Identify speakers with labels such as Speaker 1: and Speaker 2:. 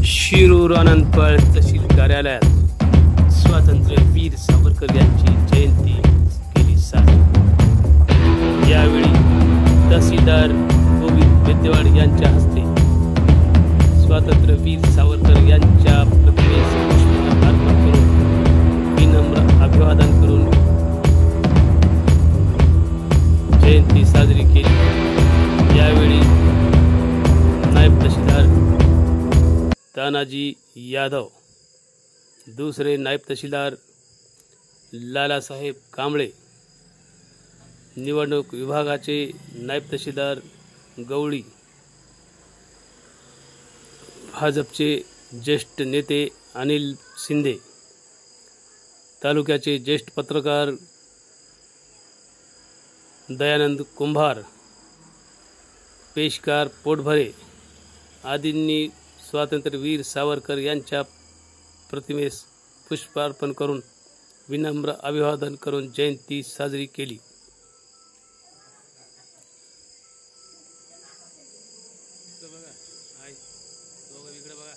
Speaker 1: शिरूर अनंतपाळ तहसील कार्यालयात स्वातंत्र्यवीर सावरकर यांची जयंती केली साजरी। यावेळी तहसीलदार गोविंद विद्यवाड यांच्या हस्ते स्वातंत्र्यवीर सावरकर यांच्या प्रतिमेस पुष्पहार अर्पण करून विनम्र अभिवादन करून जयंती साजरी केली। यावेळी नायब तहसीलदार तानाजी यादव, दूसरे नायब तहसीलदार लालासाहेब कांबळे, निवडणूक विभागाचे नायब तहसीलदार गवळी, भाजपचे ज्येष्ठ नेते अनिल शिंदे, तालुक्याचे ज्येष्ठ पत्रकार दयानंद कुंभार, पेशकार पोटभरे आदींनी स्वातंत्र्यवीर सावरकर यांच्या प्रतिमेस पुष्पार्पण करून विनम्र अभिवादन करून जयंती साजरी केली। बघा